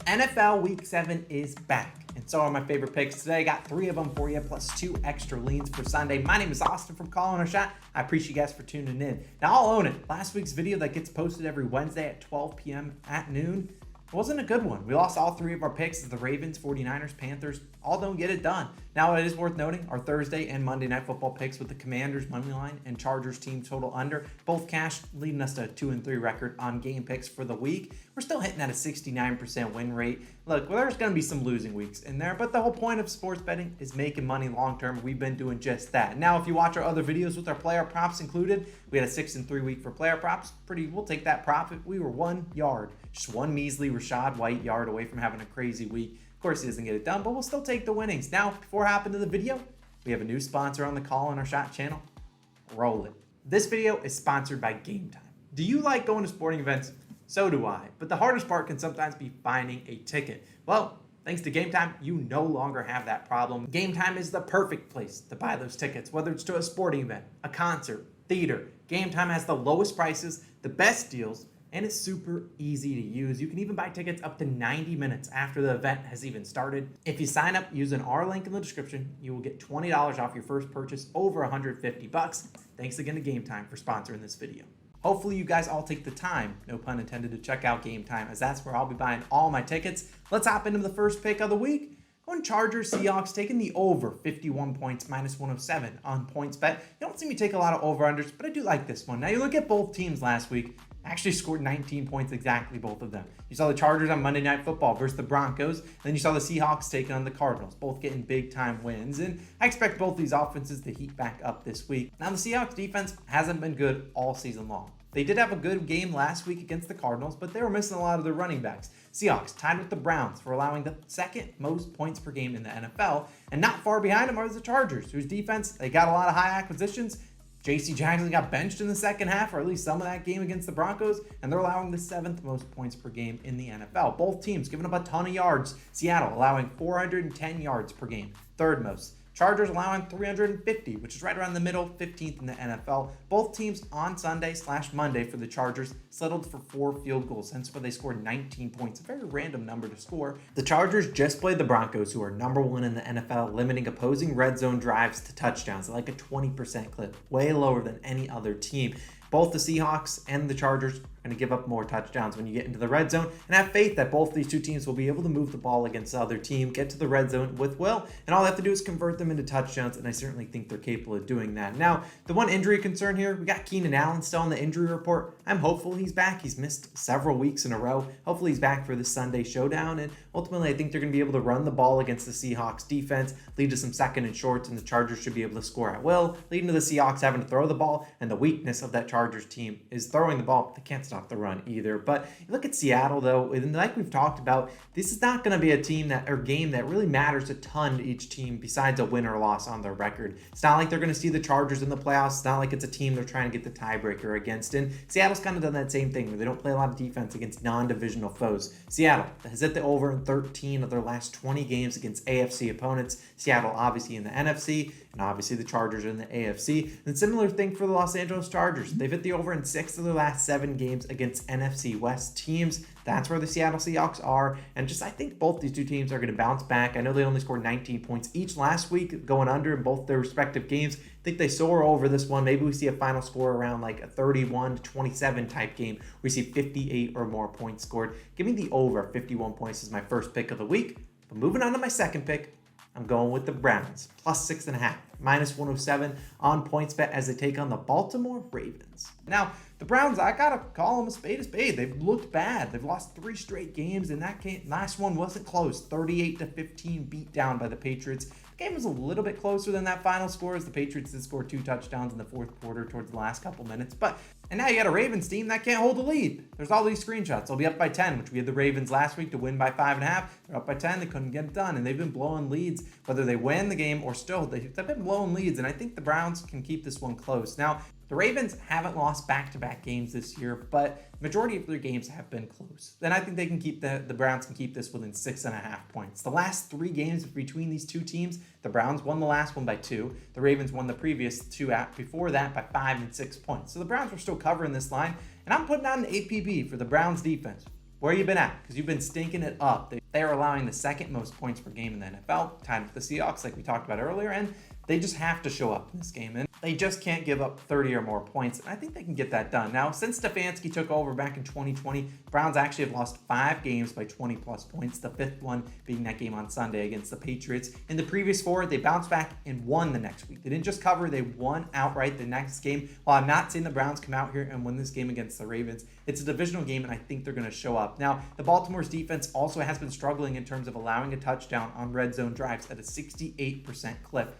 NFL Week 7 is back, and so are my favorite picks. Today I got 3 of them for you, plus 2 extra leans for Sunday. My name is Austin from Calling Our Shot. I appreciate you guys for tuning in. Now I'll own it. Last week's video that gets posted every Wednesday at 12 p.m. at noon wasn't a good one. We lost all 3 of our picks as the Ravens, 49ers, Panthers all don't get it done. Now it is worth noting our Thursday and Monday Night Football picks with the Commanders money line and Chargers team total under, both cash, leading us to a 2-3 record on game picks for the week. We're still hitting at a 69% win rate. Look, well, there's going to be some losing weeks in there, but the whole point of sports betting is making money long term. We've been doing just that. Now, if you watch our other videos with our player props included, we had a 6-3 week for player props. We'll take that profit. We were 1 yard, just one measly Rashad White yard away from having a crazy week. Of course, he doesn't get it done, but we'll still take the winnings. Now, before I hop into the video, we have a new sponsor on the Calling Our Shot channel. Roll it. This video is sponsored by Game Time. Do you like going to sporting events? So do I. But the hardest part can sometimes be finding a ticket. Well, thanks to Game Time, you no longer have that problem. Game Time is the perfect place to buy those tickets, whether it's to a sporting event, a concert, theater. Game Time has the lowest prices, the best deals, and it's super easy to use. You can even buy tickets up to 90 minutes after the event has even started. If you sign up using our link in the description, you will get $20 off your first purchase over $150. Thanks again to Game Time for sponsoring this video. Hopefully you guys all take the time, no pun intended, to check out Game Time, as that's where I'll be buying all my tickets. Let's hop into the first pick of the week. Going Chargers, Seahawks, taking the over 51 points, minus 107 on PointsBet. You don't see me take a lot of over-unders, but I do like this one. Now you look at both teams last week, actually scored 19 points exactly, both of them. You saw the Chargers on Monday Night Football versus the Broncos. Then you saw the Seahawks taking on the Cardinals, both getting big-time wins. And I expect both these offenses to heat back up this week. Now, the Seahawks defense hasn't been good all season long. They did have a good game last week against the Cardinals, but they were missing a lot of their running backs. Seahawks tied with the Browns for allowing the 2nd most points per game in the NFL. And not far behind them are the Chargers, whose defense, they got a lot of high acquisitions. J.C. Jackson got benched in the second half, or at least some of that game against the Broncos, and they're allowing the 7th most points per game in the NFL. Both teams giving up a ton of yards. Seattle allowing 410 yards per game, 3rd most. Chargers allowing 350, which is right around the middle, 15th in the NFL. Both teams on Sunday/Monday for the Chargers settled for 4 field goals, hence why they scored 19 points, a very random number to score. The Chargers just played the Broncos, who are number 1 in the NFL, limiting opposing red zone drives to touchdowns at like a 20% clip, way lower than any other team. Both the Seahawks and the Chargers are going to give up more touchdowns when you get into the red zone, and have faith that both these two teams will be able to move the ball against the other team, get to the red zone with will, and all they have to do is convert them into touchdowns, and I certainly think they're capable of doing that. Now, the one injury concern here, we got Keenan Allen still on the injury report. I'm hopeful he's back. He's missed several weeks in a row. Hopefully he's back for the Sunday showdown, and ultimately I think they're going to be able to run the ball against the Seahawks defense, lead to some 2nd and shorts, and the Chargers should be able to score at will, leading to the Seahawks having to throw the ball, and the weakness of that Chargers team is throwing the ball. They can't stop the run either. But you look at Seattle, though, and like we've talked about, this is not going to be a team that, or game that really matters a ton to each team besides a win or loss on their record. It's not like they're going to see the Chargers in the playoffs. It's not like it's a team they're trying to get the tiebreaker against. And Seattle's kind of done that same thing where they don't play a lot of defense against non-divisional foes. Seattle has hit the over in 13 of their last 20 games against AFC opponents. Seattle obviously in the NFC, and obviously the Chargers in the AFC. And similar thing for the Los Angeles Chargers. They've hit the over in 6 of their last 7 games against NFC West teams. That's where the Seattle Seahawks are. And just, I think both these two teams are going to bounce back. I know they only scored 19 points each last week, going under in both their respective games. I think they soar over this one. Maybe we see a final score around like a 31-27 type game where we see 58 or more points scored. Give me the over 51 points as my first pick of the week. But moving on to my second pick, I'm going with the Browns, plus 6.5, minus 107 on PointsBet as they take on the Baltimore Ravens. Now, the Browns, I gotta call them a spade a spade. They've looked bad. They've lost 3 straight games, and that last one wasn't close. 38-15 beat down by the Patriots. The game was a little bit closer than that final score, as the Patriots did score 2 touchdowns in the 4th quarter towards the last couple minutes. And now you got a Ravens team that can't hold the lead. There's all these screenshots. They'll be up by 10, which we had the Ravens last week to win by 5.5. They're up by 10. They couldn't get it done, and they've been blowing leads, whether they win the game or still. They've been blowing leads, and I think the Browns can keep this one close. Now, the Ravens haven't lost back-to-back games this year, but majority of their games have been close. Then I think they can keep the Browns can keep this within 6.5 points. The last 3 games between these two teams, the Browns won the last one by 2. The Ravens won the previous 2 before that by 5 and 6 points. So the Browns were still covering this line, and I'm putting out an APB for the Browns defense. Where you been at? Because you've been stinking it up. They are allowing the second most points per game in the NFL, tied with the Seahawks like we talked about earlier, and they just have to show up in this game. And they just can't give up 30 or more points. And I think they can get that done. Now, since Stefanski took over back in 2020, Browns actually have lost 5 games by 20 plus points, the 5th one being that game on Sunday against the Patriots. In the previous 4, they bounced back and won the next week. They didn't just cover, they won outright the next game. While I'm not seeing the Browns come out here and win this game against the Ravens, it's a divisional game and I think they're going to show up. Now, the Baltimore's defense also has been struggling in terms of allowing a touchdown on red zone drives at a 68% clip.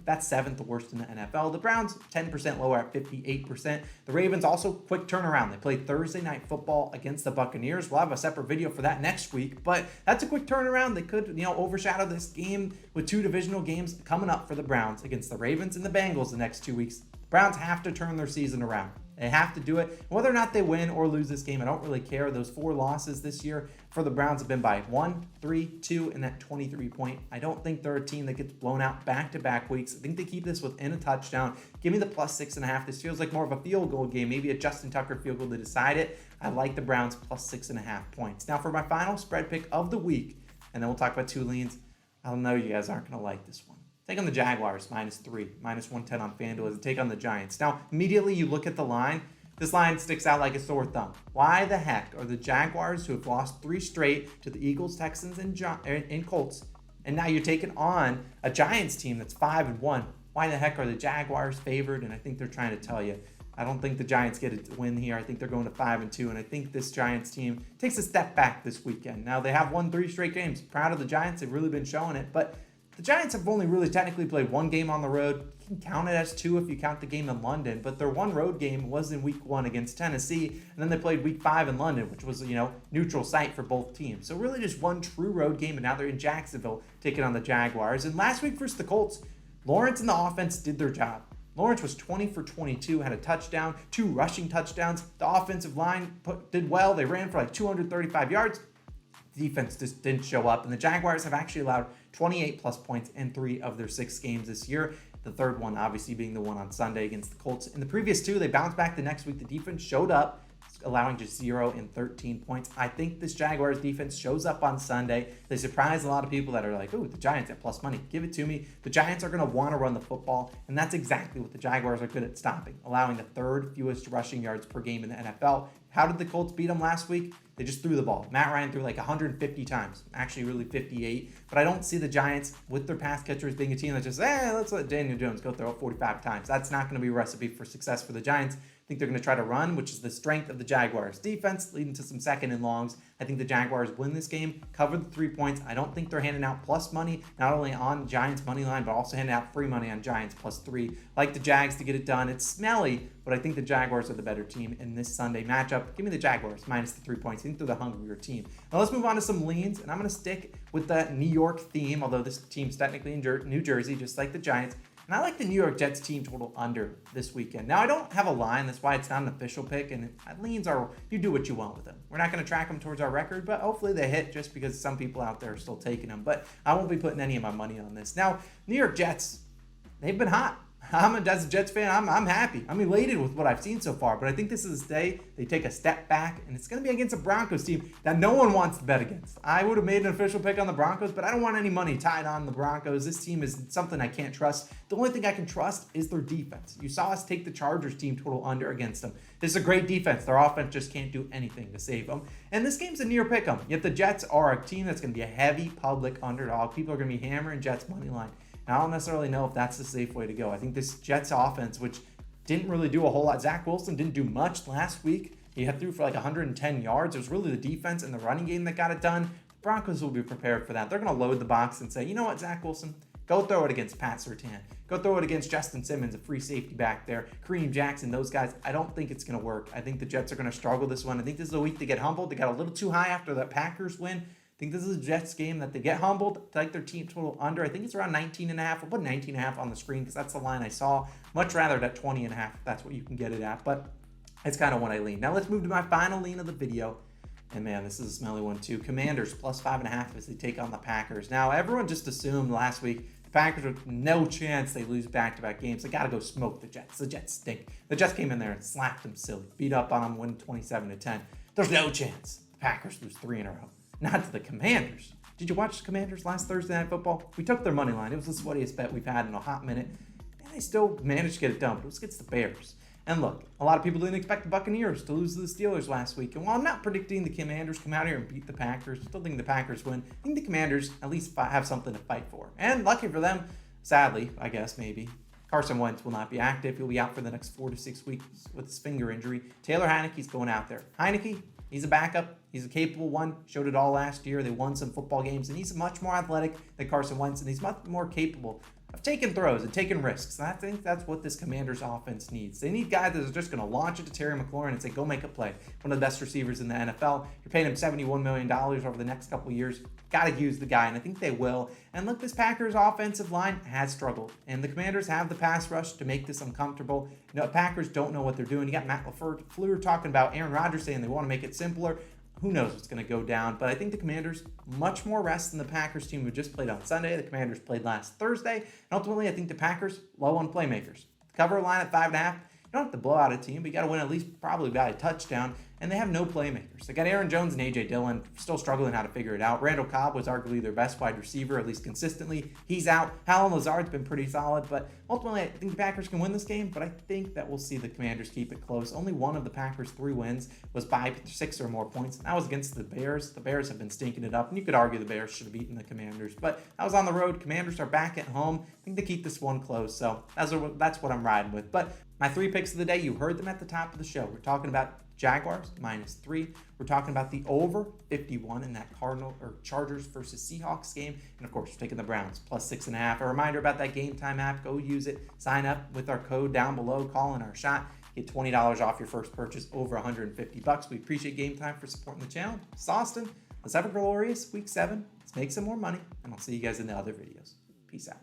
That's 7th worst in the NFL. The Browns, 10% lower at 58%. The Ravens also quick turnaround. They play Thursday night football against the Buccaneers. We'll have a separate video for that next week, but that's a quick turnaround. They could, overshadow this game with 2 divisional games coming up for the Browns against the Ravens and the Bengals the next 2 weeks. The Browns have to turn their season around. They have to do it. Whether or not they win or lose this game, I don't really care. Those 4 losses this year for the Browns have been by 1, 3, 2, and that 23 point. I don't think they're a team that gets blown out back-to-back weeks. I think they keep this within a touchdown. Give me the plus 6.5. This feels like more of a field goal game, maybe a Justin Tucker field goal to decide it. I like the Browns plus 6.5 points. Now for my final spread pick of the week, and then we'll talk about 2 leans. I know you guys aren't going to like this one. Take on the Jaguars, -3, -110 on FanDuel as a take on the Giants. Now, immediately you look at the line. This line sticks out like a sore thumb. Why the heck are the Jaguars, who have lost 3 straight to the Eagles, Texans, and Colts, and now you're taking on a Giants team that's 5-1? Why the heck are the Jaguars favored? And I think they're trying to tell you. I don't think the Giants get a win here. I think they're going to 5-2, and I think this Giants team takes a step back this weekend. Now, they have won 3 straight games. Proud of the Giants. They've really been showing it, but the Giants have only really technically played 1 game on the road. You can count it as 2 if you count the game in London, but their 1 road game was in week 1 against Tennessee, and then they played week 5 in London, which was, neutral site for both teams. So really just 1 true road game, and now they're in Jacksonville taking on the Jaguars. And last week versus the Colts, Lawrence and the offense did their job. Lawrence was 20 for 22, had a touchdown, 2 rushing touchdowns. The offensive line did well. They ran for like 235 yards. Defense just didn't show up, and the Jaguars have actually allowed 28 plus points in 3 of their 6 games this year. The third one obviously being the one on Sunday against the Colts. In the previous 2, they bounced back the next week. The defense showed up, allowing just 0 and 13 points. I think this Jaguars defense shows up on Sunday. They surprise a lot of people that are like, oh, the Giants at plus money. Give it to me. The Giants are going to want to run the football, and that's exactly what the Jaguars are good at stopping, allowing the 3rd fewest rushing yards per game in the NFL. How did the Colts beat them last week? They just threw the ball. Matt Ryan threw like 150 times, actually really 58. But I don't see the Giants with their pass catchers being a team that just, let's let Daniel Jones go throw it 45 times. That's not going to be a recipe for success for the Giants. I think they're going to try to run, which is the strength of the Jaguars defense, leading to some 2nd and longs. I think the Jaguars win this game, cover the 3 points. I don't think they're handing out plus money, not only on Giants money line, but also handing out free money on Giants +3. Like the Jags to get it done. It's smelly, but I think the Jaguars are the better team in this Sunday matchup. Give me the Jaguars minus the 3 points. I think they're the hungrier team. Now let's move on to some leans, and I'm going to stick with that New York theme, although this team's technically in New Jersey, just like the Giants. And I like the New York Jets team total under this weekend. Now, I don't have a line. That's why it's not an official pick. And leans are, you do what you want with them. We're not going to track them towards our record, but hopefully they hit just because some people out there are still taking them. But I won't be putting any of my money on this. Now, New York Jets, they've been hot. As a Jets fan, I'm happy. I'm elated with what I've seen so far, but I think this is the day they take a step back, and it's going to be against a Broncos team that no one wants to bet against. I would have made an official pick on the Broncos, but I don't want any money tied on the Broncos. This team is something I can't trust. The only thing I can trust is their defense. You saw us take the Chargers team total under against them. This is a great defense. Their offense just can't do anything to save them. And this game's a near pick 'em. Yet the Jets are a team that's going to be a heavy public underdog. People are going to be hammering Jets money line. I don't necessarily know if that's the safe way to go. I think this Jets offense, which didn't really do a whole lot. Zach Wilson didn't do much last week. He had through for like 110 yards. It was really the defense and the running game that got it done. The Broncos will be prepared for that. They're going to load the box and say, you know what, Zach Wilson, go throw it against Pat Surtain. Go throw it against Justin Simmons, a free safety back there. Kareem Jackson, those guys. I don't think it's going to work. I think the Jets are going to struggle this one. I think this is a week to get humbled. They got a little too high after the Packers win. I think this is a Jets game that they get humbled, like their team total under. I think it's around 19.5. I'll put 19.5 on the screen because that's the line I saw. Much rather at 20.5 if that's what you can get it at. But it's kind of what I lean. Now let's move to my final lean of the video. And man, this is a smelly one too. Commanders plus 5.5 as they take on the Packers. Now everyone just assumed last week the Packers with no chance they lose back-to-back games. They got to go smoke the Jets. The Jets stink. The Jets came in there and slapped them silly. Beat up on them, win 27-10. There's no chance. Packers lose 3 in a row. Not to the Commanders. Did you watch the Commanders last Thursday Night Football? We took their money line. It was the sweatiest bet we've had in a hot minute. And they still managed to get it done, but it was against the Bears. And look, a lot of people didn't expect the Buccaneers to lose to the Steelers last week. And while I'm not predicting the Commanders come out here and beat the Packers, still think the Packers win. I think the Commanders at least have something to fight for. And lucky for them, sadly, I guess maybe, Carson Wentz will not be active. He'll be out for the next 4 to 6 weeks with his finger injury. Taylor Heinicke's going out there. Heinicke, he's a backup. He's a capable one. Showed it all last year. They won some football games, and he's much more athletic than Carson Wentz, and he's much more capable of taking throws and taking risks. And I think that's what this Commanders offense needs. They need guys that are just going to launch it to Terry McLaurin and say, go make a play. One of the best receivers in the NFL. You're paying him $71 million over the next couple of years. Got to use the guy, and I think they will. And look, this Packers offensive line has struggled, and the Commanders have the pass rush to make this uncomfortable. You know, Packers don't know what they're doing. You got Matt LaFleur talking about Aaron Rodgers saying they want to make it simpler. Who knows what's going to go down, but I think the Commanders, much more rest than the Packers team who just played on Sunday. The Commanders played last Thursday, and ultimately I think the Packers low on playmakers. Cover a line at 5.5. You don't have to blow out a team, but you got to win at least probably by a touchdown, and they have no playmakers. They got Aaron Jones and A.J. Dillon still struggling how to figure it out. Randall Cobb was arguably their best wide receiver, at least consistently. He's out. Alan Lazard's been pretty solid, but ultimately I think the Packers can win this game, but I think that we'll see the Commanders keep it close. Only one of the Packers' 3 wins was by 6 or more points, and that was against the Bears. The Bears have been stinking it up, and you could argue the Bears should have beaten the Commanders, but that was on the road. Commanders are back at home. I think they keep this one close, so that's what I'm riding with. But my 3 picks of the day, you heard them at the top of the show. We're talking about Jaguars -3. We're talking about the over 51 in that Chargers versus Seahawks game. And of course, we're taking the Browns +6.5. A reminder about that Game Time app. Go use it. Sign up with our code down below. Calling our shot. Get $20 off your first purchase over $150. We appreciate Game Time for supporting the channel. It's Austin. Let's have a glorious week 7. Let's make some more money. And I'll see you guys in the other videos. Peace out.